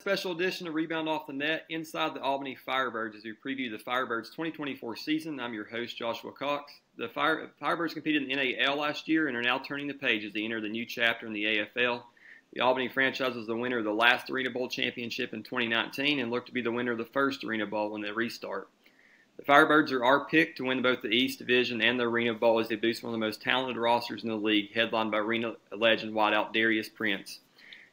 Special edition of Rebound Off the Net inside the Albany Firebirds as we preview the Firebirds 2024 season. I'm your host, Joshua Cox. The Firebirds competed in the NAL last year and are now turning the page as they enter the new chapter in the AFL. The Albany franchise was the winner of the last Arena Bowl championship in 2019 and looked to be the winner of the first Arena Bowl in the restart. The Firebirds are our pick to win both the East Division and the Arena Bowl as they boost one of the most talented rosters in the league, headlined by Arena legend wideout Darius Prince.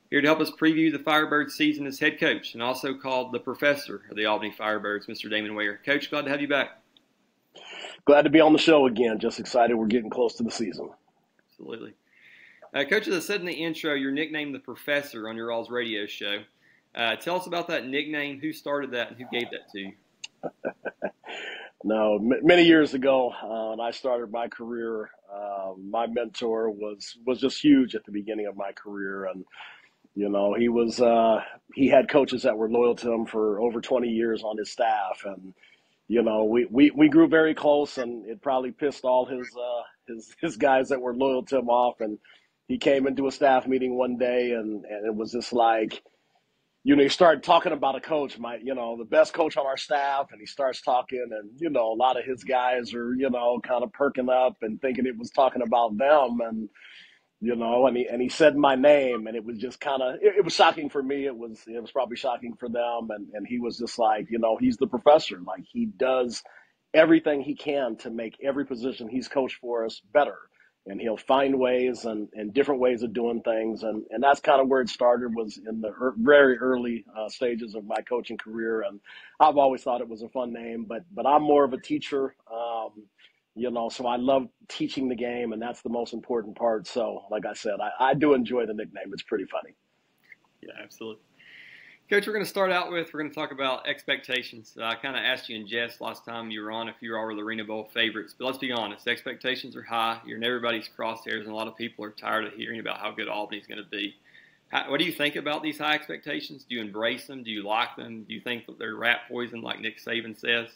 Here to help us preview the Firebirds season is head coach and also called the professor of the Albany Firebirds, Mr. Damon Ware. Coach, glad to have you back. Glad to be on the show again. Just excited we're getting close to the season. Absolutely. Coach, as I said in the intro, you're nicknamed the professor on your all's radio show. Tell us about that nickname, who started that, and who gave that to you? No, many years ago, when I started my career, my mentor was just huge at the beginning of my career. And you know, he had coaches that were loyal to him for over 20 years on his staff. And, you know, we grew very close, and it probably pissed all his guys that were loyal to him off. And he came into a staff meeting one day, and it was just like, you know, he started talking about a coach, the best coach on our staff. And he starts talking, and, you know, a lot of his guys are, you know, kind of perking up and thinking it was talking about them. And, you know, and he said my name, and it was just kind of, it was shocking for me. It was probably shocking for them. And he was just like, you know, he's the professor. Like, he does everything he can to make every position he's coached for us better. And he'll find ways and different ways of doing things. And that's kind of where it started, was in the very early stages of my coaching career. And I've always thought it was a fun name, but I'm more of a teacher. You know, so I love teaching the game, and that's the most important part. So, like I said, I do enjoy the nickname. It's pretty funny. Yeah, absolutely. Coach, we're going to talk about expectations. I kind of asked you in jest last time you were on if you were the Arena Bowl favorites. But let's be honest, expectations are high. You're in everybody's crosshairs, and a lot of people are tired of hearing about how good Albany's going to be. What do you think about these high expectations? Do you embrace them? Do you like them? Do you think that they're rat poison, like Nick Saban says?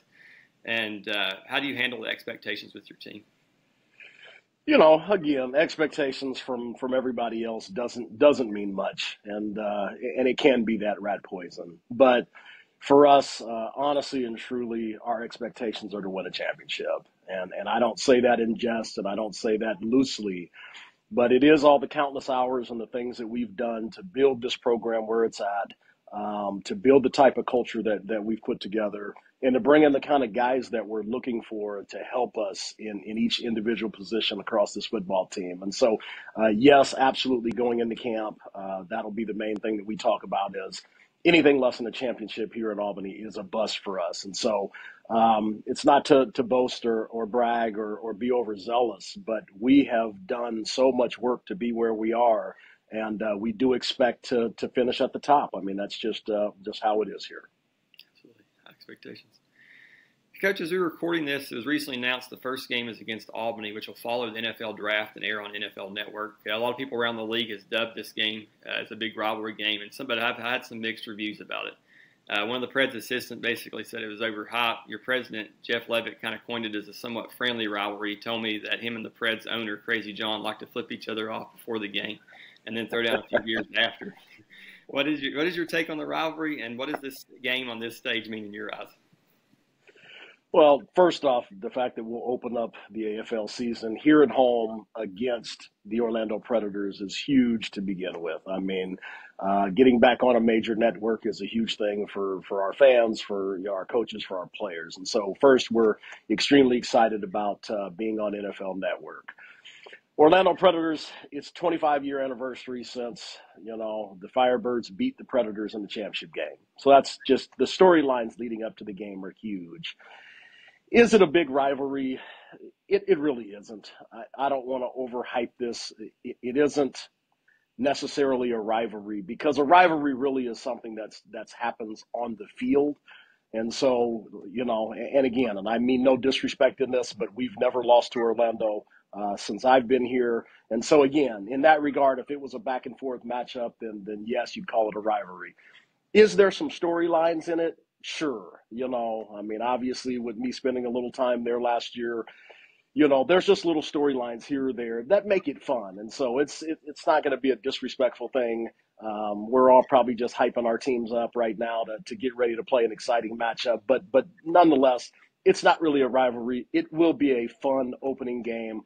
And how do you handle the expectations with your team? You know, again, expectations from everybody else doesn't mean much, and it can be that rat poison. But for us, honestly and truly, our expectations are to win a championship, and I don't say that in jest, and I don't say that loosely, but it is all the countless hours and the things that we've done to build this program where it's at, to build the type of culture that we've put together, and to bring in the kind of guys that we're looking for to help us in each individual position across this football team. And so, yes, absolutely, going into camp, that'll be the main thing that we talk about, is anything less than a championship here in Albany is a bust for us. And so it's not to boast or brag or be overzealous, but we have done so much work to be where we are. And we do expect to finish at the top. I mean, that's just how it is here. Absolutely. High expectations. Coach, as we're recording this, it was recently announced the first game is against Albany, which will follow the NFL draft and air on NFL Network. A lot of people around the league has dubbed this game as a big rivalry game, and I've had some mixed reviews about it. One of the Preds assistants basically said it was overhyped. Your president, Jeff Levitt, kind of coined it as a somewhat friendly rivalry. He told me that him and the Preds owner, Crazy John, like to flip each other off before the game and then throw down a few beers after. What is your take on the rivalry, and what does this game on this stage mean in your eyes? Well, first off, the fact that we'll open up the AFL season here at home against the Orlando Predators is huge to begin with. I mean, getting back on a major network is a huge thing for our fans, for our coaches, for our players. And so first, we're extremely excited about being on NFL Network. Orlando Predators, it's 25-year anniversary since, you know, the Firebirds beat the Predators in the championship game. So that's just, the storylines leading up to the game are huge. Is it a big rivalry? It really isn't. I don't want to overhype this. It isn't necessarily a rivalry, because a rivalry really is something that's happens on the field. And so, you know, and again, and I mean no disrespect in this, but we've never lost to Orlando since I've been here. And so again, in that regard, if it was a back and forth matchup, then yes, you'd call it a rivalry. Is there some storylines in it? Sure. You know, I mean, obviously with me spending a little time there last year, there's just little storylines here or there that make it fun. And so it's not going to be a disrespectful thing. We're all probably just hyping our teams up right now to get ready to play an exciting matchup. But nonetheless, it's not really a rivalry. It will be a fun opening game.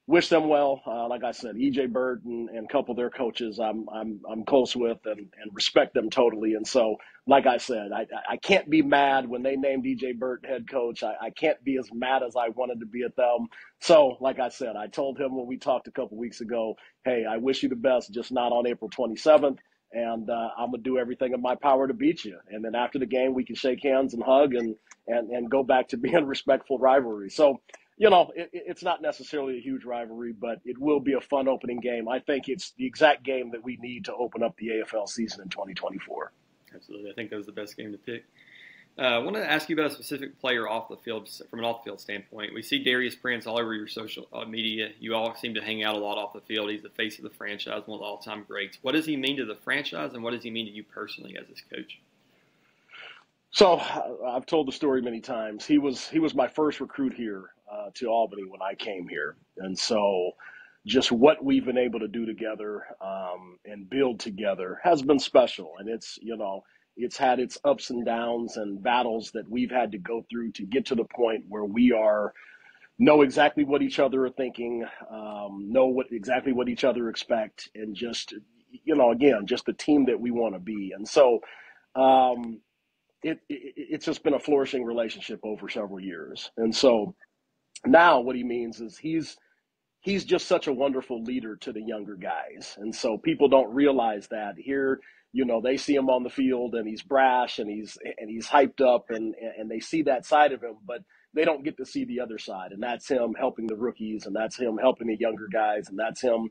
Wish them well. Like I said, EJ Bird and a couple of their coaches, I'm close with and respect them totally. And so, like I said, I can't be mad when they named EJ Bird head coach. I can't be as mad as I wanted to be at them. So, like I said, I told him when we talked a couple weeks ago, hey, I wish you the best, just not on April 27th. And I'm gonna do everything in my power to beat you. And then after the game, we can shake hands and hug and go back to being respectful rivalry. So it's not necessarily a huge rivalry, but it will be a fun opening game. I think it's the exact game that we need to open up the AFL season in 2024. Absolutely. I think that was the best game to pick. I want to ask you about a specific player off the field, from an off-field standpoint. We see Darius Prince all over your social media. You all seem to hang out a lot off the field. He's the face of the franchise, one of the all-time greats. What does he mean to the franchise, and what does he mean to you personally as his coach? So I've told the story many times. He was my first recruit here to Albany when I came here. And so just what we've been able to do together and build together has been special. And it's had its ups and downs and battles that we've had to go through to get to the point where we know exactly what each other are thinking, know exactly what each other expect, and just, again, just the team that we want to be. And so it's just been a flourishing relationship over several years. And so now what he means is he's just such a wonderful leader to the younger guys. And so people don't realize that here, they see him on the field and he's brash and he's hyped up and they see that side of him, but they don't get to see the other side. And that's him helping the rookies, and that's him helping the younger guys, and that's him,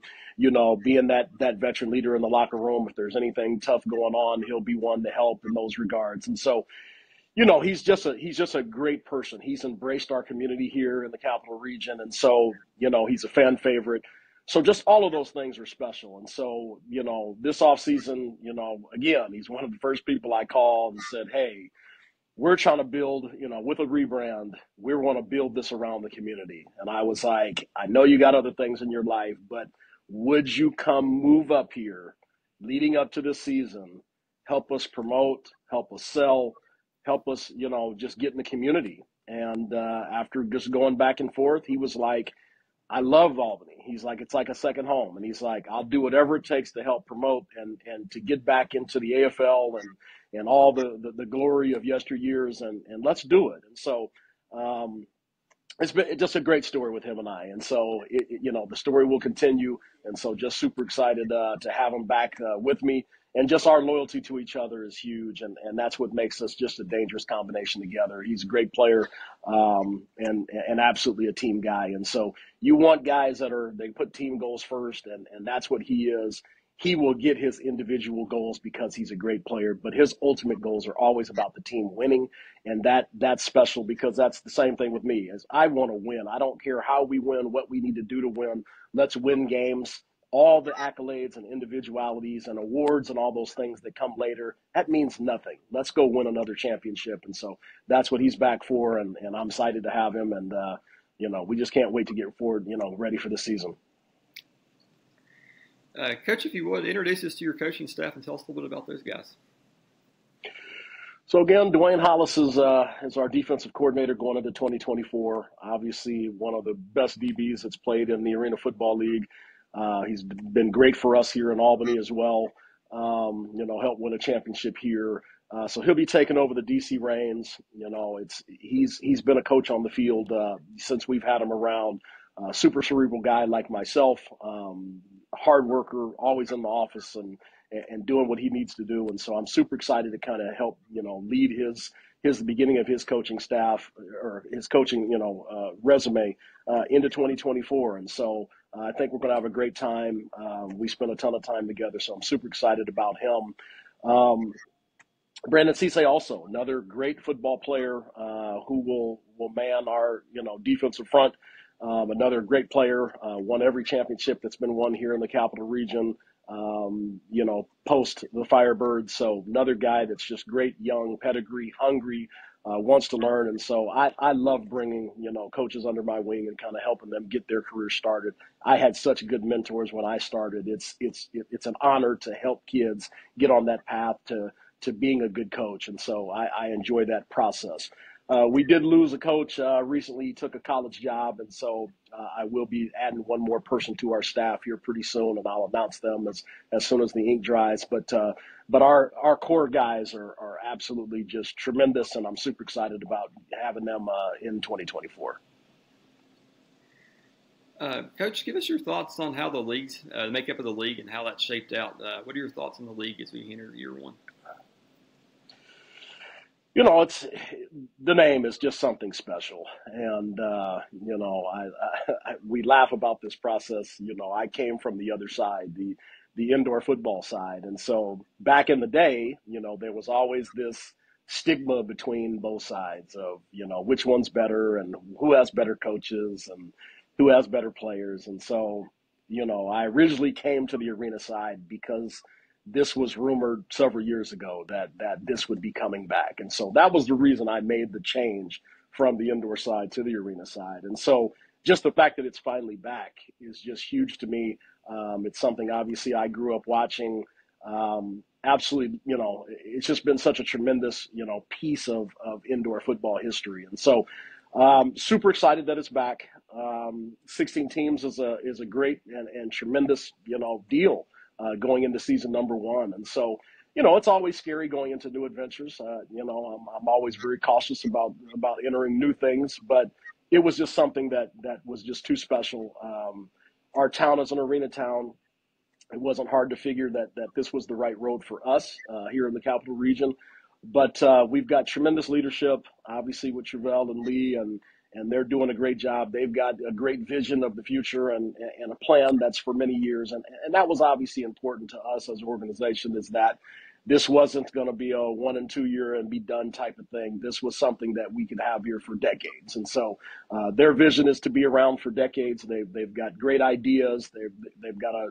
being that veteran leader in the locker room. If there's anything tough going on, he'll be one to help in those regards. And so, he's just a great person. He's embraced our community here in the Capital Region. And so, he's a fan favorite. So just all of those things are special. And so, this offseason, again, he's one of the first people I called and said, hey, we're trying to build, with a rebrand, we want to build this around the community. And I was like, I know you got other things in your life, but would you come move up here leading up to this season, help us promote, help us sell, help us, just get in the community. And after just going back and forth, he was like, I love Albany. He's like, it's like a second home. And he's like, I'll do whatever it takes to help promote and to get back into the AFL and all the glory of yesteryears and let's do it. And so it's been just a great story with him and I. And so, the story will continue. And so just super excited to have him back with me. And just our loyalty to each other is huge, and that's what makes us just a dangerous combination together. He's a great player, and absolutely a team guy. And so you want guys they put team goals first, and that's what he is. He will get his individual goals because he's a great player, but his ultimate goals are always about the team winning, and that's special because that's the same thing with me. As I want to win. I don't care how we win, what we need to do to win. Let's win games. All the accolades and individualities and awards and all those things that come later, that means nothing. Let's go win another championship. And so that's what he's back for, and I'm excited to have him. And, we just can't wait to get forward, ready for the season. Coach, if you would, introduce us to your coaching staff and tell us a little bit about those guys. So again, Dwayne Hollis is our defensive coordinator going into 2024. Obviously, one of the best DBs that's played in the Arena Football League. He's been great for us here in Albany as well. Helped win a championship here. So he'll be taking over the DC reins. He's been a coach on the field since we've had him around. Super cerebral guy like myself. Hard worker, always in the office and doing what he needs to do. And so I'm super excited to kind of help, lead the beginning of his coaching staff or his coaching, resume into 2024. And so I think we're going to have a great time. We spent a ton of time together, so I'm super excited about him. Brandon Cisse also, another great football player who will man our, defensive front. Another great player, won every championship that's been won here in the Capital Region, post the Firebirds. So another guy that's just great, young, pedigree, hungry, wants to learn. And so I love bringing, coaches under my wing and kind of helping them get their career started. I had such good mentors when I started. It's an honor to help kids get on that path to being a good coach. And so I enjoy that process. We did lose a coach recently. He took a college job, and so I will be adding one more person to our staff here pretty soon, and I'll announce them as soon as the ink dries. But our core guys are absolutely just tremendous, and I'm super excited about having them in 2024. Coach, give us your thoughts on how the makeup of the league and how that's shaped out. What are your thoughts on the league as we enter year one? It's the name is just something special, and we laugh about this process. I came from the other side, the indoor football side, and so back in the day, there was always this stigma between both sides of which one's better and who has better coaches and who has better players, and so I originally came to the arena side because this was rumored several years ago that this would be coming back. And so that was the reason I made the change from the indoor side to the arena side. And so just the fact that it's finally back is just huge to me. It's something obviously I grew up watching. Absolutely, it's just been such a tremendous, piece of indoor football history. And so super excited that it's back. 16 teams is a great and tremendous, deal. Going into season number one. And so, it's always scary going into new adventures. I'm always very cautious about entering new things, but it was just something that was just too special. Our town is an arena town. It wasn't hard to figure that this was the right road for us here in the Capital Region. But we've got tremendous leadership, obviously with Travell and Lee, and they're doing a great job. They've got a great vision of the future and a plan that's for many years. And that was obviously important to us as an organization, is that this wasn't going to be a 1 and 2 year and be done type of thing. This was something that we could have here for decades. And so their vision is to be around for decades. They've got great ideas. They've got a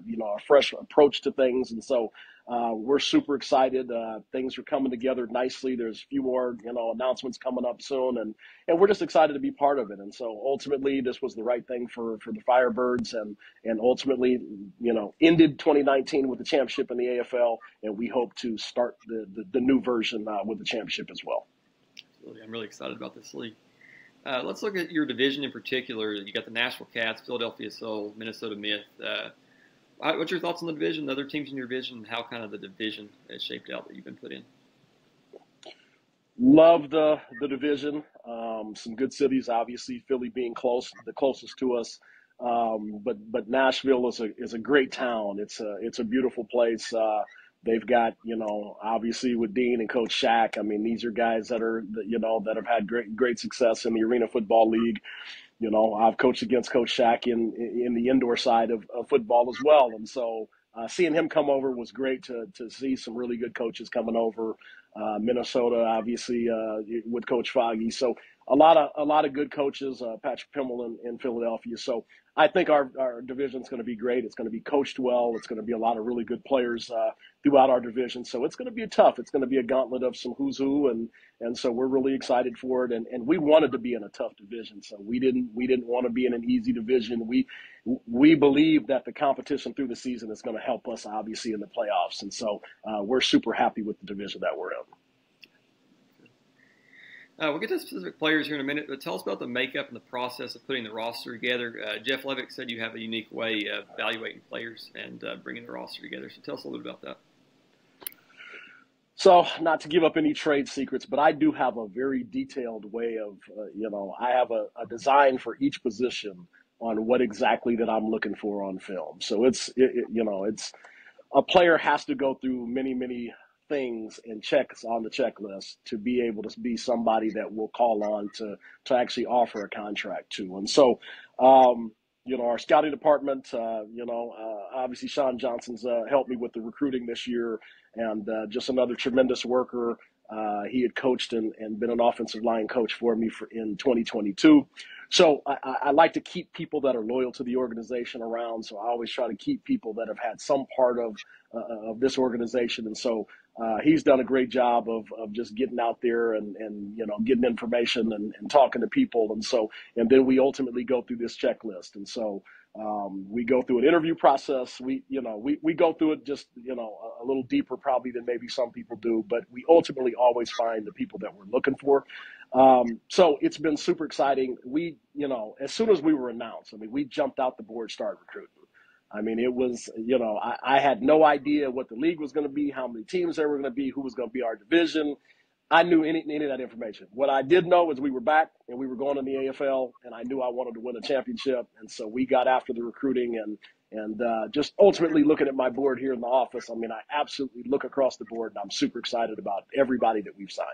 fresh approach to things. And so we're super excited. Things are coming together nicely. There's a few more, announcements coming up soon, and we're just excited to be part of it. And so ultimately, this was the right thing for the Firebirds, and ultimately, ended 2019 with the championship in the AFL, and we hope to start the new version with the championship as well. Absolutely. I'm really excited about this league. Let's look at your division in particular. You got the Nashville Cats, Philadelphia Soul, Minnesota Myth. What's your thoughts on the division, the other teams in your division, and how kind of the division is shaped out that you've been put in? Love the division. Some good cities, obviously, Philly being the closest to us. But Nashville is a great town. It's a beautiful place. They've got, obviously with Dean and Coach Shaq. I mean, these are guys that have had great success in the Arena Football League. I've coached against Coach Shaq in the indoor side of football as well. And so seeing him come over was great to see some really good coaches coming over. Minnesota, obviously, with Coach Foggy. So a lot of good coaches, Patrick Pimmel in Philadelphia. So I think our division is going to be great. It's going to be coached well. It's going to be a lot of really good players throughout our division. So it's going to be tough. It's going to be a gauntlet of some who's who, and so we're really excited for it. And we wanted to be in a tough division, so we didn't want to be in an easy division. We believe that the competition through the season is going to help us, obviously, in the playoffs. And so we're super happy with the division that we're in. We'll get to specific players here in a minute, but tell us about the makeup and the process of putting the roster together. Jeff Levick said you have a unique way of evaluating players and bringing the roster together. So tell us a little bit about that. So not to give up any trade secrets, but I do have a very detailed way of, I have a design for each position on what exactly that I'm looking for on film. So it's a player has to go through many, many things and checks on the checklist to be able to be somebody that we'll call on to actually offer a contract to. And so, our scouting department, obviously Sean Johnson's helped me with the recruiting this year, and just another tremendous worker. He had coached and been an offensive line coach for me in 2022. So I like to keep people that are loyal to the organization around. So I always try to keep people that have had some part of this organization. And so he's done a great job of just getting out there and getting information and talking to people. And then we ultimately go through this checklist. And so we go through an interview process. We go through it just, a little deeper probably than maybe some people do, but we ultimately always find the people that we're looking for. So it's been super exciting. We, as soon as we were announced, we jumped out the board, started recruiting. It was, I had no idea what the league was going to be, how many teams there were going to be, who was going to be our division. I knew any of that information. What I did know is we were back and we were going in the AFL, and I knew I wanted to win a championship. And so we got after the recruiting and just ultimately looking at my board here in the office. I absolutely look across the board, and I'm super excited about everybody that we've signed.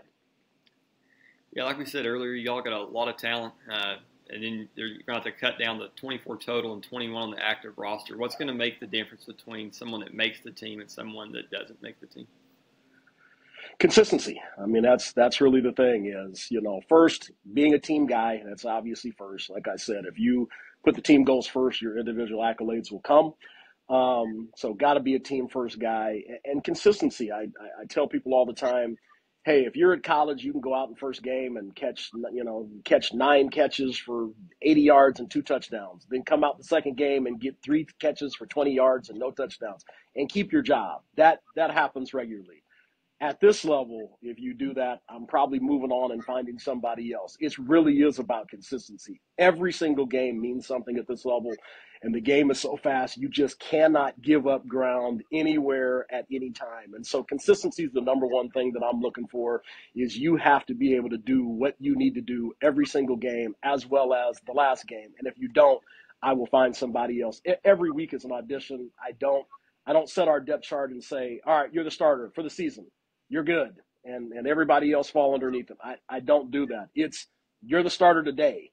Yeah, like we said earlier, y'all got a lot of talent, and then you're going to have to cut down to 24 total and 21 on the active roster. What's going to make the difference between someone that makes the team and someone that doesn't make the team? Consistency. That's really the thing is, first, being a team guy, that's obviously first. Like I said, if you put the team goals first, your individual accolades will come. So got to be a team first guy. And consistency. I tell people all the time, hey, if you're at college, you can go out in first game and catch 9 catches for 80 yards and 2 touchdowns. Then come out the second game and get 3 catches for 20 yards and no touchdowns and keep your job. That happens regularly. At this level, if you do that, I'm probably moving on and finding somebody else. It really is about consistency. Every single game means something at this level, and the game is so fast, you just cannot give up ground anywhere at any time. And so consistency is the number one thing that I'm looking for, is you have to be able to do what you need to do every single game as well as the last game. And if you don't, I will find somebody else. Every week is an audition. I don't set our depth chart and say, all right, you're the starter for the season. You're good, and everybody else fall underneath them. I don't do that. It's you're the starter today.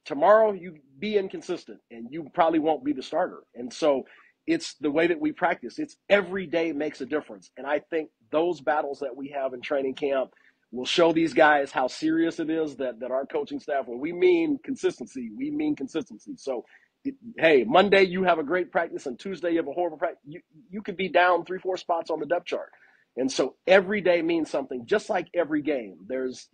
Tomorrow you be inconsistent, and you probably won't be the starter. And so it's the way that we practice. It's every day makes a difference. And I think those battles that we have in training camp will show these guys how serious it is that our coaching staff, when we mean consistency, we mean consistency. So, hey, Monday you have a great practice, and Tuesday you have a horrible practice. You could be down 3-4 spots on the depth chart. And so every day means something, just like every game. There's,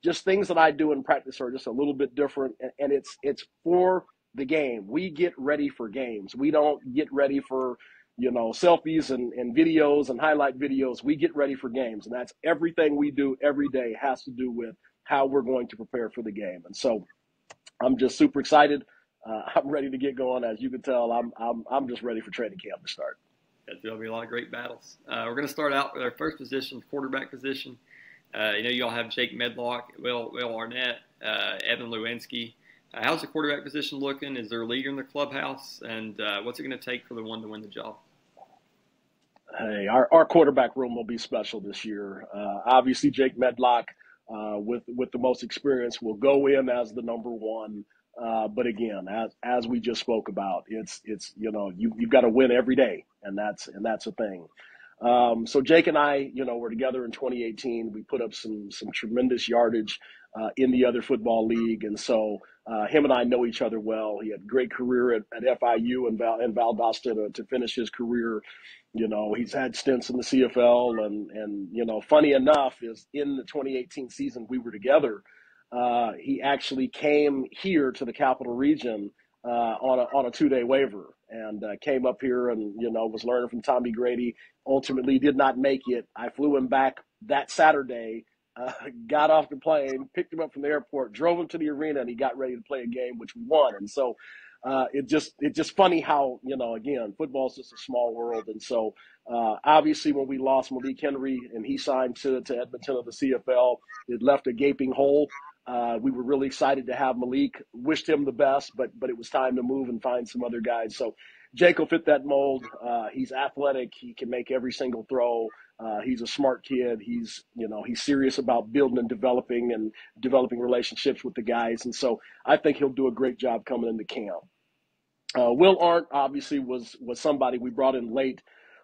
just things that I do in practice are just a little bit different, and it's for the game. We get ready for games. We don't get ready for, selfies and videos and highlight videos. We get ready for games, and that's everything we do every day has to do with how we're going to prepare for the game. And so I'm just super excited. I'm ready to get going. As you can tell, I'm just ready for training camp to start. There'll be a lot of great battles. We're going to start out with our first position, quarterback position. You all have Jake Medlock, Will Arnett, Evan Lewinsky. How's the quarterback position looking? Is there a leader in the clubhouse? And what's it going to take for the one to win the job? Hey, our quarterback room will be special this year. Obviously, Jake Medlock, with the most experience, will go in as the number one. But again, as we just spoke about, it's you've got to win every day, and that's a thing. So Jake and I, were together in 2018. We put up some tremendous yardage in the other football league, and so him and I know each other well. He had a great career at FIU and Valdosta to finish his career. He's had stints in the CFL, and funny enough is in the 2018 season we were together. He actually came here to the Capital Region on a 2-day waiver and came up here and, was learning from Tommy Grady. Ultimately did not make it. I flew him back that Saturday, got off the plane, picked him up from the airport, drove him to the arena, and he got ready to play a game, which we won. And so it's just funny how, again, football is just a small world. And so obviously when we lost Malik Henry and he signed to Edmonton of the CFL, it left a gaping hole. We were really excited to have Malik, wished him the best, but it was time to move and find some other guys. So Jake will fit that mold. He's athletic. He can make every single throw. He's a smart kid. He's serious about building and developing relationships with the guys. And so I think he'll do a great job coming into camp. Will Arndt obviously was somebody we brought in late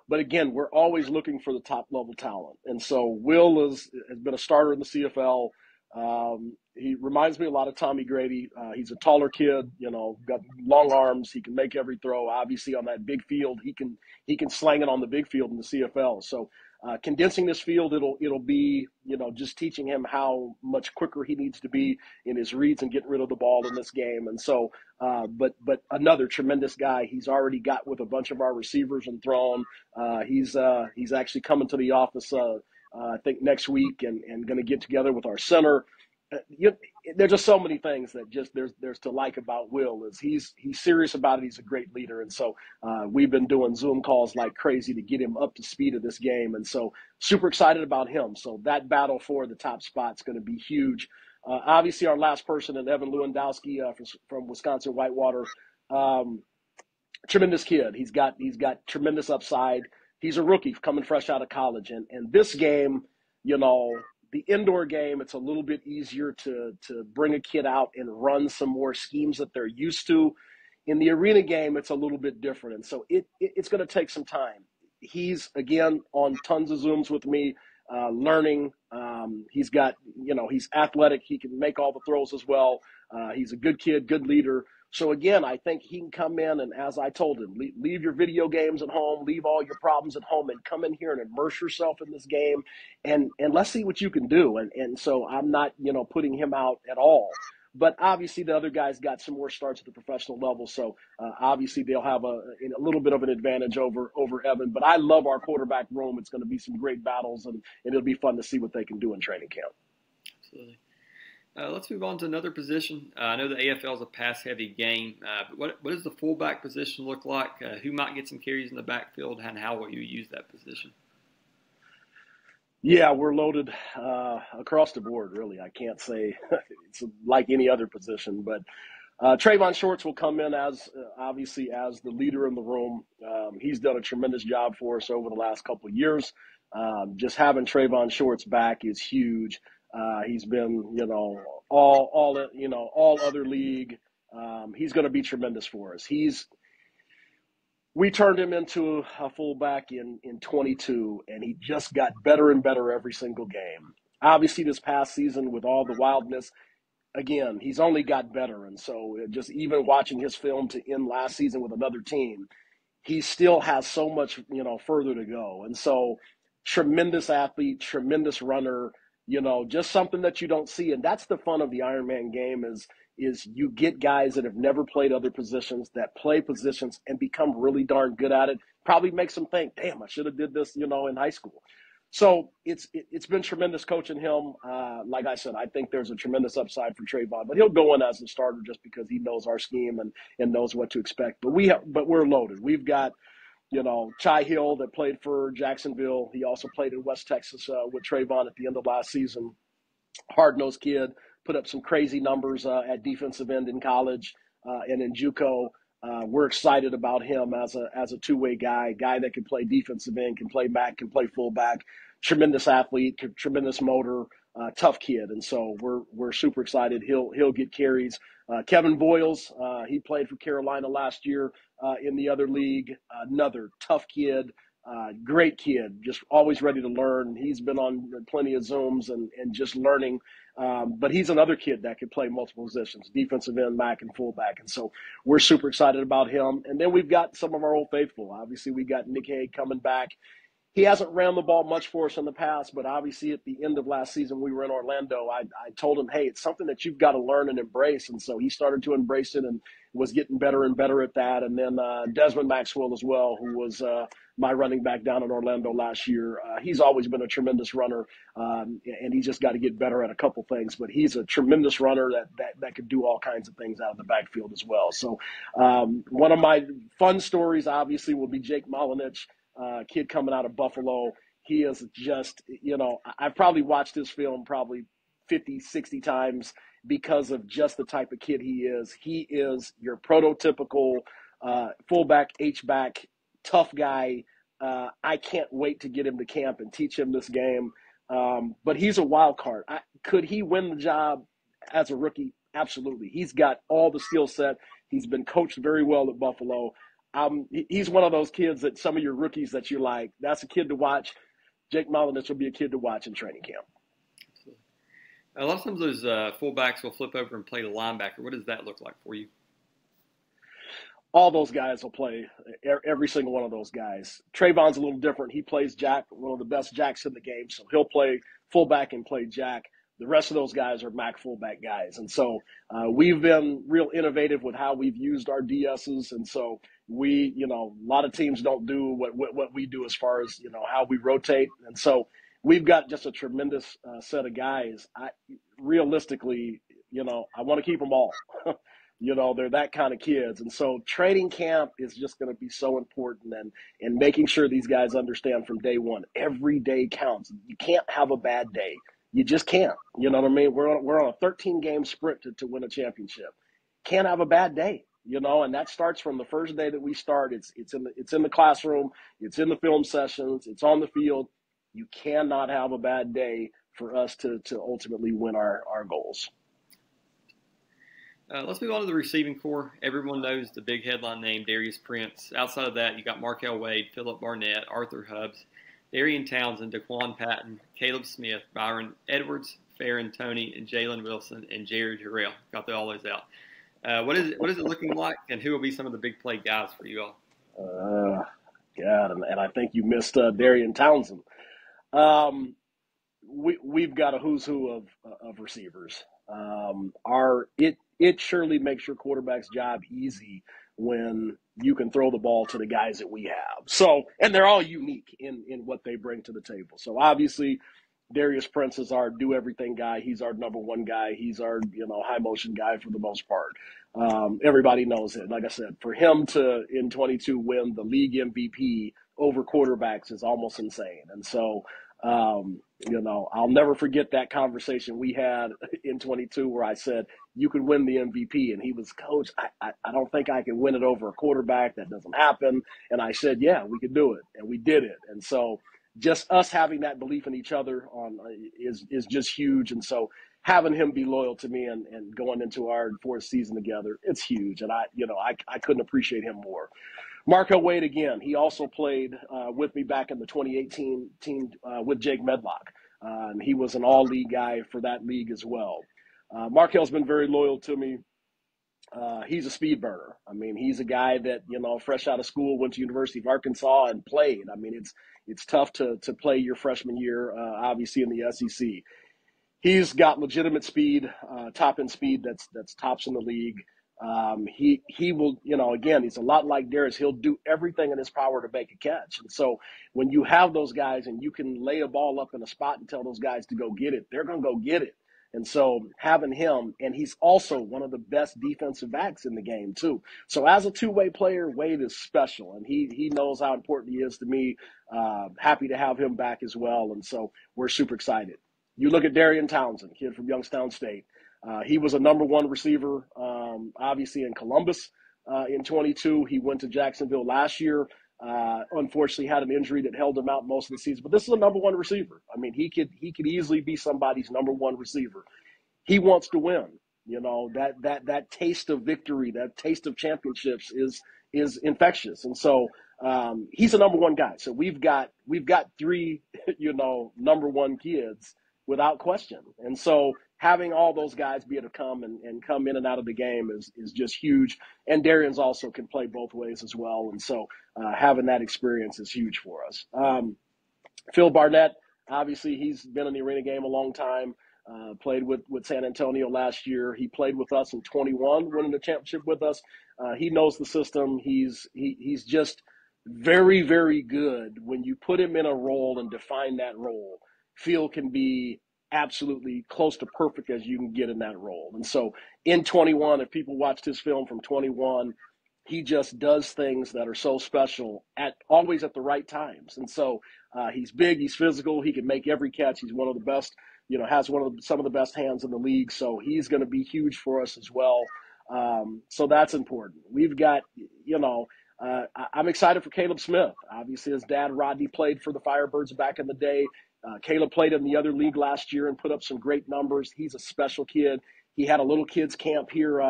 But again, we're always looking for the top level talent. And so Will has been a starter in the CFL. He reminds me a lot of Tommy Grady. He's a taller kid, got long arms. He can make every throw. Obviously, on that big field, he can slang it on the big field in the CFL. So condensing this field, it'll be just teaching him how much quicker he needs to be in his reads and getting rid of the ball in this game. And so, but another tremendous guy. He's already got with a bunch of our receivers and thrown. He's actually coming to the office. I think next week and going to get together with our center. There's just so many things that just there's to like about Will. Is he's serious about it. He's a great leader, and so we've been doing Zoom calls like crazy to get him up to speed of this game, and so super excited about him. So that battle for the top spot is going to be huge. Obviously, our last person, and Evan Lewandowski from Wisconsin Whitewater, tremendous kid. He's got tremendous upside. He's a rookie coming fresh out of college, and this game, the indoor game, it's a little bit easier to bring a kid out and run some more schemes that they're used to. In the arena game, it's a little bit different, and so it's going to take some time. He's, again, on tons of Zooms with me, learning. He's got, he's athletic. He can make all the throws as well. He's a good kid, good leader. So, again, I think he can come in and, as I told him, leave your video games at home, leave all your problems at home, and come in here and immerse yourself in this game, and let's see what you can do. And so I'm not, putting him out at all. But obviously the other guys got some more starts at the professional level, so obviously they'll have a little bit of an advantage over Evan. But I love our quarterback room. It's going to be some great battles, and it'll be fun to see what they can do in training camp. Absolutely. Let's move on to another position. I know the AFL is a pass-heavy game, but what does the fullback position look like? Who might get some carries in the backfield, and how will you use that position? Yeah, we're loaded across the board, really. I can't say it's like any other position, but Trayvon Shorts will come in obviously as the leader in the room. He's done a tremendous job for us over the last couple of years. Just having Trayvon Shorts back is huge. He's been, all other league. He's going to be tremendous for us. We turned him into a fullback in 22, and he just got better and better every single game. Obviously, this past season with all the wildness, again, he's only got better. And so just even watching his film to end last season with another team, he still has so much, further to go. And so tremendous athlete, tremendous runner, just something that you don't see. And that's the fun of the Ironman game is you get guys that have never played other positions, that play positions and become really darn good at it. Probably makes them think, damn, I should have did this, in high school. So it's been tremendous coaching him. Like I said, I think there's a tremendous upside for Trayvon, but he'll go in as a starter just because he knows our scheme and knows what to expect. But we're loaded. We've got, Chai Hill that played for Jacksonville. He also played in West Texas with Trayvon at the end of last season. Hard-nosed kid, put up some crazy numbers at defensive end in college and in JUCO. We're excited about him as a two-way guy that can play defensive end, can play back, can play fullback. Tremendous athlete, tremendous motor, tough kid, and so we're super excited. He'll get carries. Kevin Boyles, he played for Carolina last year in the other league. Another tough kid, great kid, just always ready to learn. He's been on plenty of Zooms and just learning. But he's another kid that could play multiple positions, defensive end, back, and fullback. And so we're super excited about him. And then we've got some of our old faithful. Obviously, we got Nick Hague coming back. He hasn't ran the ball much for us in the past, but obviously at the end of last season, we were in Orlando. I told him, hey, it's something that you've got to learn and embrace. And so he started to embrace it and was getting better and better at that. And then Desmond Maxwell as well, who was my running back down in Orlando last year. He's always been a tremendous runner, and he's just got to get better at a couple things. But he's a tremendous runner that could do all kinds of things out of the backfield as well. So one of my fun stories, obviously, will be Jake Malinich. Kid coming out of Buffalo. He is just, I've probably watched his film probably 50, 60 times because of just the type of kid he is. He is your prototypical fullback, H-back, tough guy. I can't wait to get him to camp and teach him this game. But he's a wild card. Could he win the job as a rookie? Absolutely. He's got all the skill set. He's been coached very well at Buffalo. he's one of those kids that some of your rookies that you like, that's a kid to watch. Jake Molyneux will be a kid to watch in training camp. A lot of times those fullbacks will flip over and play the linebacker. What does that look like for you? All those guys will play, every single one of those guys. Trayvon's a little different. He plays jack, one of the best jacks in the game, so he'll play fullback and play jack. The rest of those guys are MAC fullback guys. And so we've been real innovative with how we've used our DSs. And so we, a lot of teams don't do what we do as far as, how we rotate. And so we've got just a tremendous set of guys. Realistically, I want to keep them all. They're that kind of kids. And so training camp is just going to be so important, and making sure these guys understand from day one, every day counts. You can't have a bad day. You just can't. You know what I mean? We're on a 13-game sprint to win a championship. Can't have a bad day, and that starts from the first day that we start. It's in the classroom. It's in the film sessions. It's on the field. You cannot have a bad day for us to ultimately win our goals. Let's move on to the receiving core. Everyone knows the big headline name, Darius Prince. Outside of that, you got Markel Wade, Phillip Barnett, Arthur Hubbs, Darian Townsend, Daquan Patton, Caleb Smith, Byron Edwards, Farron Toney, and Jalen Wilson, and Jared Harrell. Got all those out. What is it looking like, and who will be some of the big play guys for you all? God, and I think you missed Darian Townsend. We've got a who's who of receivers. It surely makes your quarterback's job easy when you can throw the ball to the guys that we have. So, and they're all unique in what they bring to the table. So obviously, Darius Prince is our do everything guy. He's our number one guy. He's our high motion guy for the most part. Everybody knows it. Like I said, for him to in 22 win the league MVP over quarterbacks is almost insane. And so, I'll never forget that conversation we had in 22 where I said, you could win the MVP. And he was, Coach, I don't think I can win it over a quarterback. That doesn't happen. And I said, yeah, we could do it. And we did it. And so just us having that belief in each other is just huge. And so having him be loyal to me and going into our fourth season together, it's huge. And I couldn't appreciate him more. Markel Wade, again, he also played with me back in the 2018 team with Jake Medlock. And he was an all-league guy for that league as well. Markel's been very loyal to me. He's a speed burner. I mean, he's a guy that, fresh out of school, went to University of Arkansas and played. I mean, it's tough to play your freshman year, obviously in the SEC. He's got legitimate speed, top-end speed that's tops in the league. He will, again, he's a lot like Darius. He'll do everything in his power to make a catch. And so when you have those guys and you can lay a ball up in a spot and tell those guys to go get it, they're going to go get it. And so having him, and he's also one of the best defensive backs in the game too. So as a two-way player, Wade is special, and he knows how important he is to me. Happy to have him back as well. And so we're super excited. You look at Darian Townsend, kid from Youngstown State. He was a number one receiver, obviously in Columbus in 22. He went to Jacksonville last year. Unfortunately, had an injury that held him out most of the season. But this is a number one receiver. I mean, he could easily be somebody's number one receiver. He wants to win. That taste of victory, that taste of championships is infectious. And so he's a number one guy. So we've got three, number one kids without question. And so having all those guys be able to come and come in and out of the game is just huge. And Darian's also can play both ways as well. And so having that experience is huge for us. Phil Barnett, obviously, he's been in the arena game a long time, played with San Antonio last year. He played with us in 21, winning the championship with us. He knows the system. He's just very, very good. When you put him in a role and define that role, Phil can be absolutely close to perfect as you can get in that role. And so in 21, if people watched his film from 21, he just does things that are so special always at the right times. And so he's big, he's physical, he can make every catch. He's one of the best, has some of the best hands in the league. So he's going to be huge for us as well. So that's important. We've got, I'm excited for Caleb Smith. Obviously, his dad, Rodney, played for the Firebirds back in the day. Caleb played in the other league last year and put up some great numbers. He's a special kid. He had a little kids camp here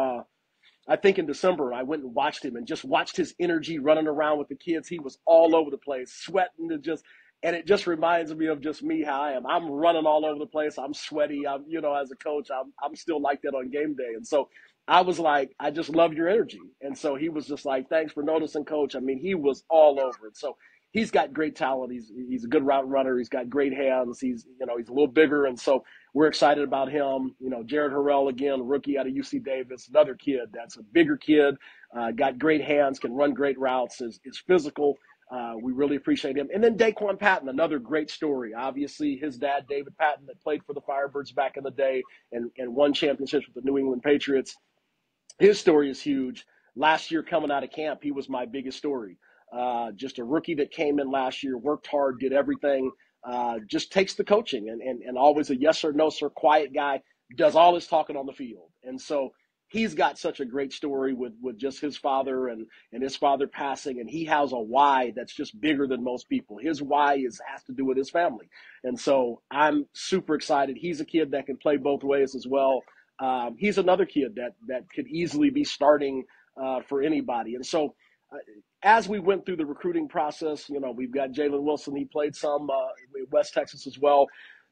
I think in December, I went and watched him and just watched his energy running around with the kids. He was all over the place, sweating and it just reminds me of just me, how I am. I'm running all over the place. I'm sweaty. As a coach, I'm still like that on game day. And so I was like, I just love your energy. And so he was just like, thanks for noticing, coach. I mean, he was all over it. So he's got great talent. He's a good route runner. He's got great hands. He's a little bigger. And so we're excited about him. Jared Harrell, again, rookie out of UC Davis, another kid that's a bigger kid, got great hands, can run great routes, is physical. We really appreciate him. And then Daquan Patton, another great story. Obviously, his dad, David Patton, that played for the Firebirds back in the day and won championships with the New England Patriots. His story is huge. Last year coming out of camp, he was my biggest story. Just a rookie that came in last year, worked hard, did everything, just takes the coaching and always a yes or no sir, quiet guy, does all his talking on the field. And so he's got such a great story with just his father and his father passing, and he has a why that's just bigger than most people. His why has to do with his family. And so I'm super excited. He's a kid that can play both ways as well. He's another kid that could easily be starting for anybody. And so as we went through the recruiting process, we've got Jalen Wilson. He played some in West Texas as well.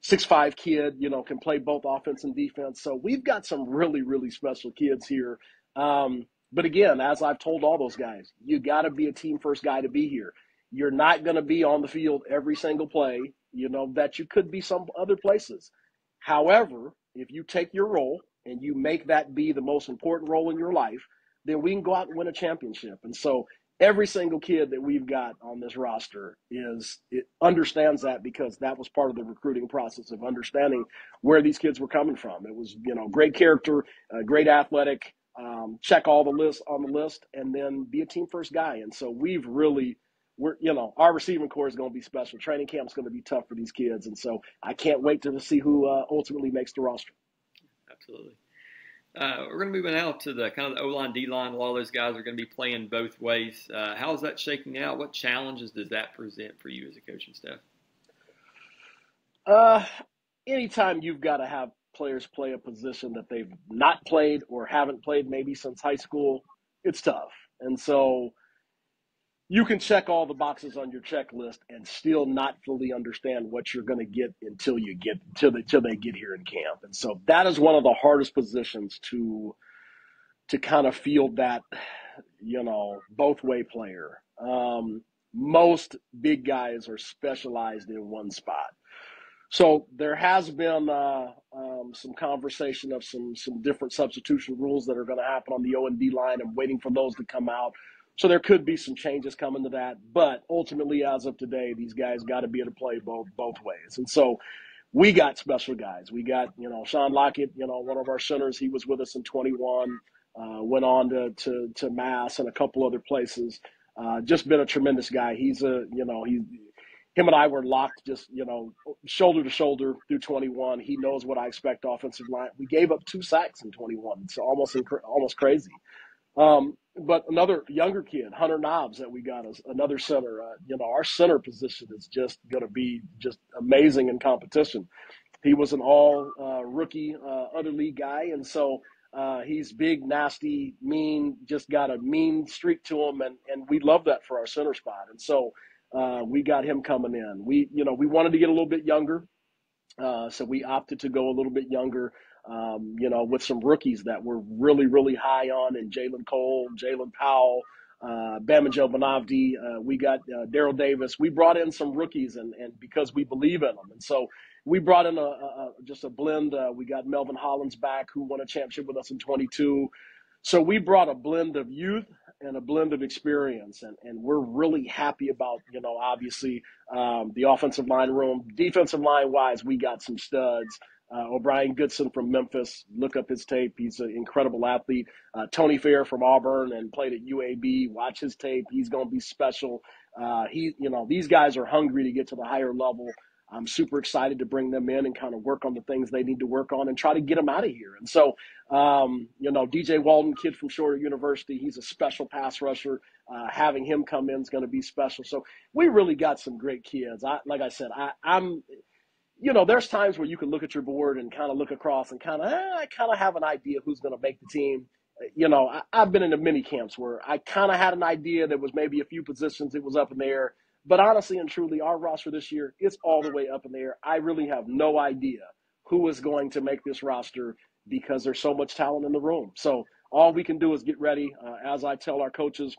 6'5" kid, can play both offense and defense. So we've got some really, really special kids here. But again, as I've told all those guys, you got to be a team first guy to be here. You're not going to be on the field every single play, that you could be some other places. However, if you take your role and you make that be the most important role in your life, then we can go out and win a championship. And so every single kid that we've got on this roster understands that, because that was part of the recruiting process of understanding where these kids were coming from. It was, great character, great athletic, check all the lists on the list, and then be a team first guy. And so our receiving core is going to be special. Training camp is going to be tough for these kids. And so I can't wait to see who ultimately makes the roster. Absolutely. We're going to move now to the kind of the O-line, D-line. A lot of those guys are going to be playing both ways. How is that shaking out? What challenges does that present for you as a coaching staff? Anytime you've got to have players play a position that they've not played or haven't played maybe since high school, it's tough. And so you can check all the boxes on your checklist and still not fully understand what you're going to get until they get here in camp. And so that is one of the hardest positions to kind of field that, both way player. Most big guys are specialized in one spot. So there has been some conversation of some different substitution rules that are going to happen on the O and D line. I'm waiting for those to come out. So there could be some changes coming to that. But ultimately, as of today, these guys got to be able to play both ways. And so we got special guys. We got, Sean Lockett, one of our centers. He was with us in 21, went on to Mass and a couple other places. Just been a tremendous guy. Him and I were locked just, shoulder to shoulder through 21. He knows what I expect offensive line. We gave up 2 sacks in 21. It's almost crazy. But another younger kid, Hunter Knobs, that we got as another center. Our center position is just going to be just amazing in competition. He was an all rookie, other league guy. And so he's big, nasty, mean, just got a mean streak to him. And we love that for our center spot. And so we got him coming in. We wanted to get a little bit younger. So we opted to go a little bit younger, with some rookies that we're really, really high on, and Jalen Cole, Jalen Powell, Bamajo Bonavdi. We got Daryl Davis. We brought in some rookies, and because we believe in them. And so we brought in just a blend. We got Melvin Hollins back, who won a championship with us in 22. So we brought a blend of youth and a blend of experience, and we're really happy about, obviously the offensive line room. Defensive line wise, we got some studs. O'Brien Goodson from Memphis, look up his tape. He's an incredible athlete. Tony Fair from Auburn and played at UAB. Watch his tape. He's going to be special. These guys are hungry to get to the higher level. I'm super excited to bring them in and kind of work on the things they need to work on and try to get them out of here. And so, DJ Walden, kid from Shorter University, he's a special pass rusher. Having him come in is going to be special. So we really got some great kids. Like I said, I'm there's times where you can look at your board and kind of look across and I kind of have an idea who's going to make the team. I've been in the mini camps where I kind of had an idea there was maybe a few positions it was up in the air. But honestly and truly, our roster this year is all the way up in the air. I really have no idea who is going to make this roster because there's so much talent in the room. So all we can do is get ready. As I tell our coaches,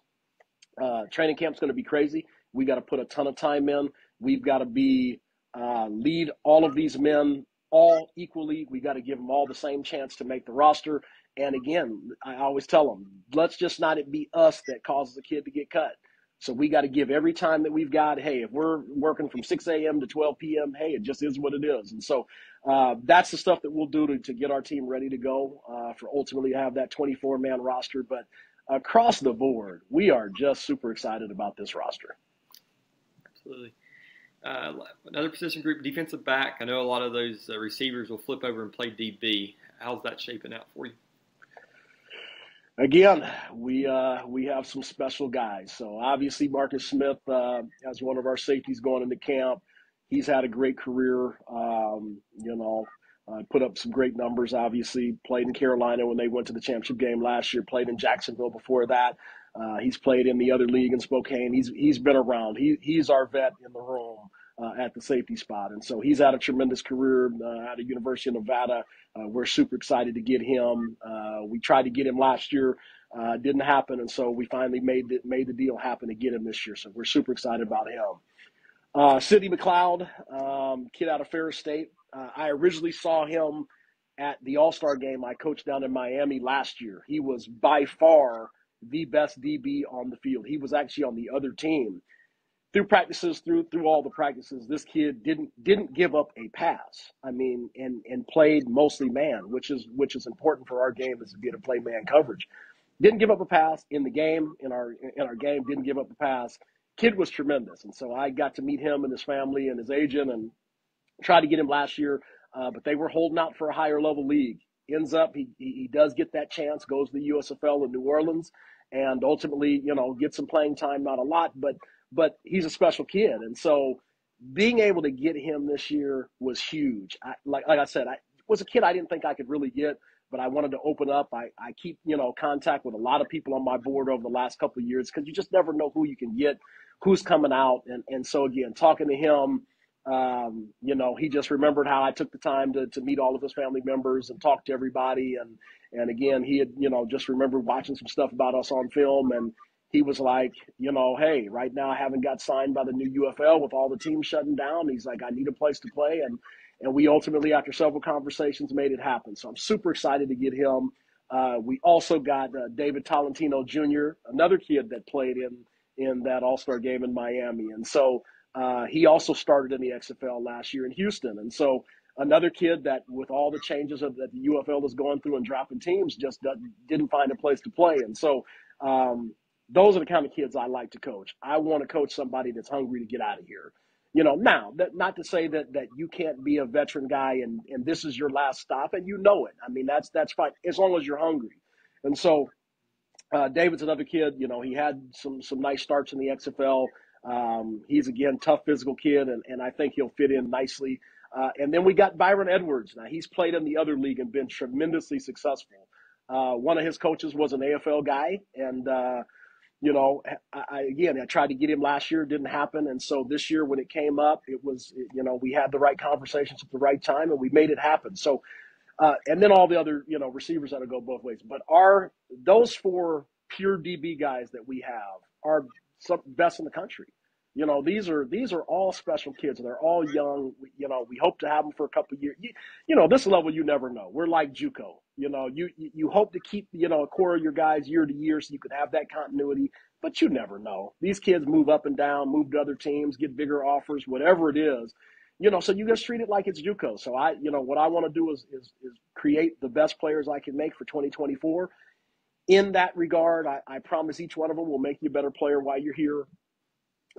training camp's going to be crazy. We got to put a ton of time in. We've got to lead all of these men all equally. We got to give them all the same chance to make the roster. And again, I always tell them, let's just not it be us that causes a kid to get cut. So we got to give every time that we've got, hey, if we're working from 6 a.m. to 12 p.m., hey, it just is what it is. And so that's the stuff that we'll do to get our team ready to go for ultimately have that 24-man roster. But across the board, we are just super excited about this roster. Absolutely. Another position group, defensive back. I know a lot of those receivers will flip over and play DB. How's that shaping out for you? Again, we have some special guys. So obviously Marcus Smith, as one of our safeties going into camp, he's had a great career. Put up some great numbers. Obviously, played in Carolina when they went to the championship game last year. Played in Jacksonville before that. He's played in the other league in Spokane. He's been around. He's our vet in the room at the safety spot, and so he's had a tremendous career at a University of Nevada. We're super excited to get him. We tried to get him last year, didn't happen, and so we finally made the deal happen to get him this year. So we're super excited about him. Sidney McLeod, kid out of Ferris State. I originally saw him at the All-Star game I coached down in Miami last year. He was by far the best DB on the field. He was actually on the other team. Through practices, through all the practices, this kid didn't give up a pass. I mean, and played mostly man, which is important for our game is to be able to play man coverage. Didn't give up a pass in the game, in our game, didn't give up a pass. Kid was tremendous. And so I got to meet him and his family and his agent and tried to get him last year, but they were holding out for a higher level league. Ends up, he does get that chance, goes to the USFL in New Orleans, and ultimately, gets some playing time, not a lot, but he's a special kid. And so being able to get him this year was huge. Like I said, I was a kid I didn't think I could really get, but I wanted to open up. I keep, contact with a lot of people on my board over the last couple of years because you just never know who you can get, who's coming out. And so, again, talking to him, he just remembered how I took the time to meet all of his family members and talk to everybody. And again, he had, just remembered watching some stuff about us on film. And he was like, hey, right now I haven't got signed by the new UFL with all the teams shutting down. He's like, I need a place to play. And we ultimately, after several conversations, made it happen. So I'm super excited to get him. We also got David Tolentino Jr., another kid that played in that All-Star game in Miami. And so he also started in the XFL last year in Houston. And so another kid that with all the changes that the UFL is going through and dropping teams just didn't find a place to play. And so those are the kind of kids I like to coach. I want to coach somebody that's hungry to get out of here. Now, not to say that you can't be a veteran guy and this is your last stop, and it. I mean, that's fine as long as you're hungry. And so David's another kid. He had some nice starts in the XFL. He's, again, tough physical kid, and I think he'll fit in nicely. And then we got Byron Edwards. Now, he's played in the other league and been tremendously successful. One of his coaches was an AFL guy, and I tried to get him last year, it didn't happen. And so this year when it came up, we had the right conversations at the right time and we made it happen. So, and then all the other, receivers that'll go both ways. But those four pure DB guys that we have are some best in the country. These are all special kids. They're all young. We hope to have them for a couple of years. This level, you never know. We're like JUCO. You hope to keep, a core of your guys year to year so you could have that continuity, but you never know. These kids move up and down, move to other teams, get bigger offers, whatever it is, so you just treat it like it's JUCO. So what I want to do is create the best players I can make for 2024. In that regard, I promise each one of them will make you a better player while you're here.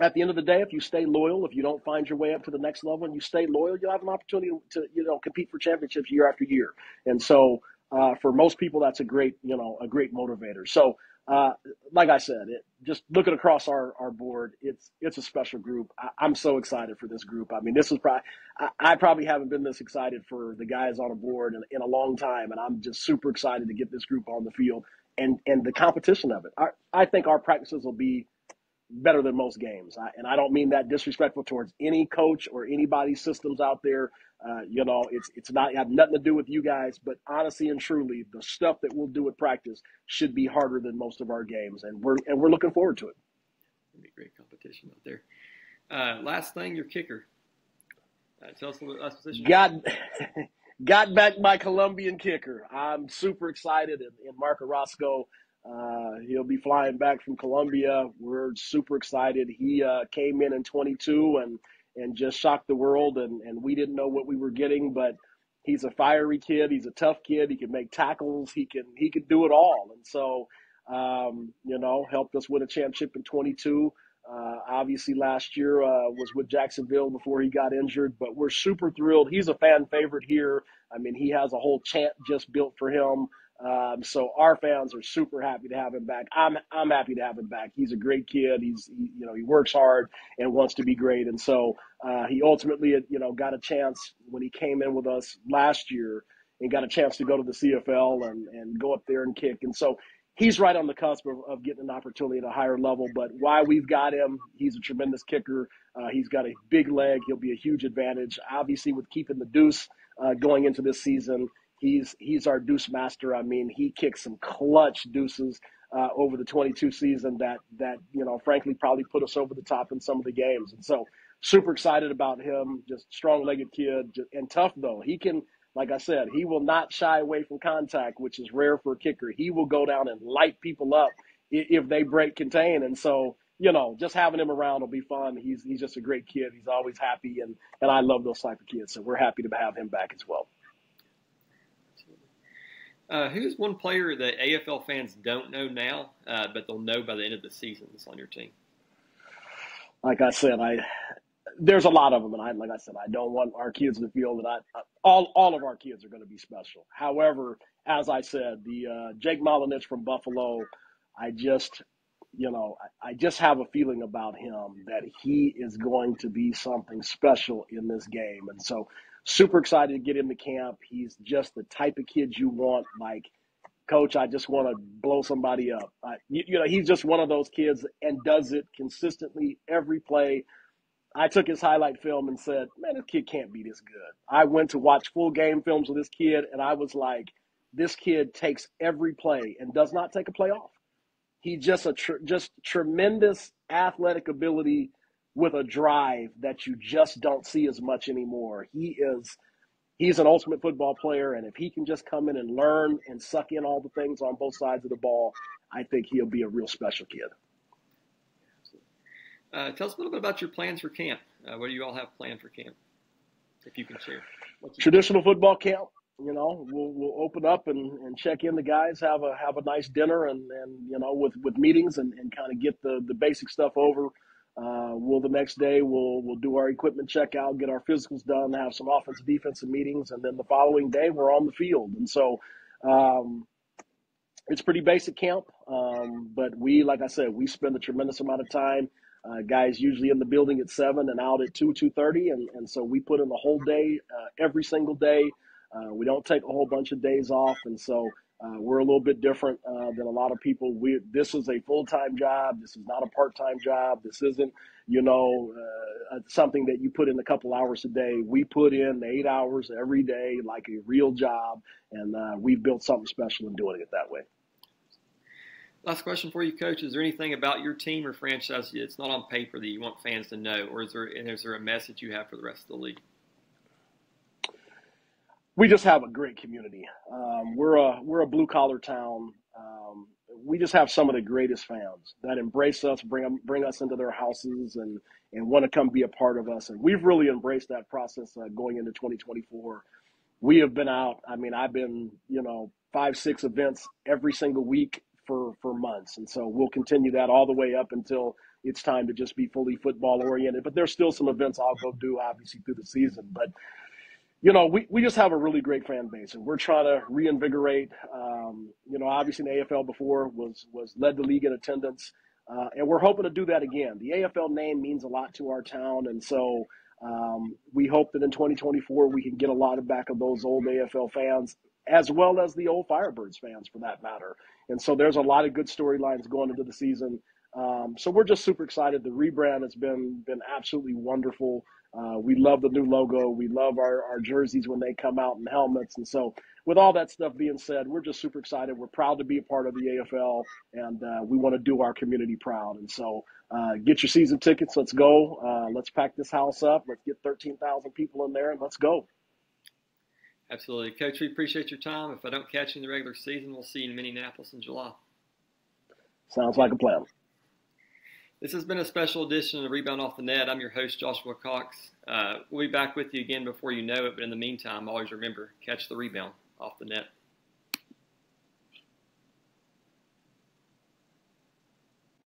At the end of the day, if you stay loyal, if you don't find your way up to the next level and you stay loyal, you'll have an opportunity to, compete for championships year after year. And so for most people, that's a great motivator. So like I said, just looking across our board, it's a special group. I'm so excited for this group. I mean, this is I probably haven't been this excited for the guys on a board in a long time. And I'm just super excited to get this group on the field and the competition of it. I think our practices will be better than most games. And I don't mean that disrespectful towards any coach or anybody's systems out there. It's not have nothing to do with you guys, but honestly and truly, the stuff that we'll do at practice should be harder than most of our games, and we're looking forward to it. It'll be great competition out there. Last thing, your kicker. Tell us a little about that position. Got back my Colombian kicker. I'm super excited, and Marco Roscoe, he'll be flying back from Colombia. We're super excited. He came in 22 and just shocked the world, and we didn't know what we were getting, but he's a fiery kid. He's a tough kid. He can make tackles. He can do it all. And so, helped us win a championship in 22. Obviously last year was with Jacksonville before he got injured, but we're super thrilled. He's a fan favorite here. I mean, he has a whole chant just built for him. So our fans are super happy to have him back. I'm happy to have him back. He's a great kid. He works hard and wants to be great. And so he ultimately, got a chance when he came in with us last year and got a chance to go to the CFL and go up there and kick. And so he's right on the cusp of getting an opportunity at a higher level. But while we've got him, he's a tremendous kicker. He's got a big leg. He'll be a huge advantage. Obviously, with keeping the deuce going into this season, he's our deuce master. I mean, he kicks some clutch deuces over the 22 season that frankly, probably put us over the top in some of the games. And so super excited about him. Just strong-legged kid and tough, though. He can – like I said, he will not shy away from contact, which is rare for a kicker. He will go down and light people up if they break contain. And so, just having him around will be fun. He's just a great kid. He's always happy, and I love those type of kids. So we're happy to have him back as well. Who's one player that AFL fans don't know now, but they'll know by the end of the season that's on your team? Like I said, there's a lot of them, and like I said, I don't want our kids to feel that all of our kids are going to be special. However, as I said, the Jake Malinich from Buffalo, I just have a feeling about him that he is going to be something special in this game, and so super excited to get him to camp. He's just the type of kid you want, like, Coach, I just want to blow somebody up. He's just one of those kids and does it consistently every play. I took his highlight film and said, man, this kid can't be this good. I went to watch full game films of this kid, and I was like, this kid takes every play and does not take a play off. He just tremendous athletic ability with a drive that you just don't see as much anymore. He's an ultimate football player, and if he can just come in and learn and suck in all the things on both sides of the ball, I think he'll be a real special kid. Tell us a little bit about your plans for camp. What do you all have planned for camp, if you can share? Traditional football camp. We'll open up and check in the guys, have a nice dinner, and with meetings and kind of get the basic stuff over. The next day we'll do our equipment checkout, get our physicals done, have some offensive defensive meetings, and then the following day we're on the field. And so it's pretty basic camp, but like I said, we spend a tremendous amount of time. Guys usually in the building at 7 and out at 2:30, and so we put in the whole day every single day. We don't take a whole bunch of days off, and so we're a little bit different than a lot of people. This is a full-time job. This is not a part-time job. This isn't, something that you put in a couple hours a day. We put in 8 hours every day like a real job, and we've built something special in doing it that way. Last question for you, Coach. Is there anything about your team or franchise that's not on paper that you want fans to know, or is there a message you have for the rest of the league? We just have a great community. We're a blue-collar town. We just have some of the greatest fans that embrace us, bring us into their houses, and want to come be a part of us. And we've really embraced that process going into 2024. We have been out. I mean, I've been 5-6 events every single week for months. And so we'll continue that all the way up until it's time to just be fully football oriented. But there's still some events I'll go do obviously through the season. But, we just have a really great fan base, and we're trying to reinvigorate. Obviously the AFL before was led the league in attendance. And we're hoping to do that again. The AFL name means a lot to our town. And so we hope that in 2024 we can get a lot back of those old AFL fans. as well as the old Firebirds fans for that matter. And so there's a lot of good storylines going into the season. So we're just super excited. The rebrand has been absolutely wonderful. We love the new logo. We love our jerseys when they come out and helmets. And so with all that stuff being said, we're just super excited. We're proud to be a part of the AFL, and we want to do our community proud. And so get your season tickets. Let's go. Let's pack this house up. Let's get 13,000 people in there, and let's go. Absolutely. Coach, we appreciate your time. If I don't catch you in the regular season, we'll see you in Minneapolis in July. Sounds like a plan. This has been a special edition of Rebound Off the Net. I'm your host, Joshua Cox. We'll be back with you again before you know it, but in the meantime, always remember, catch the rebound off the net.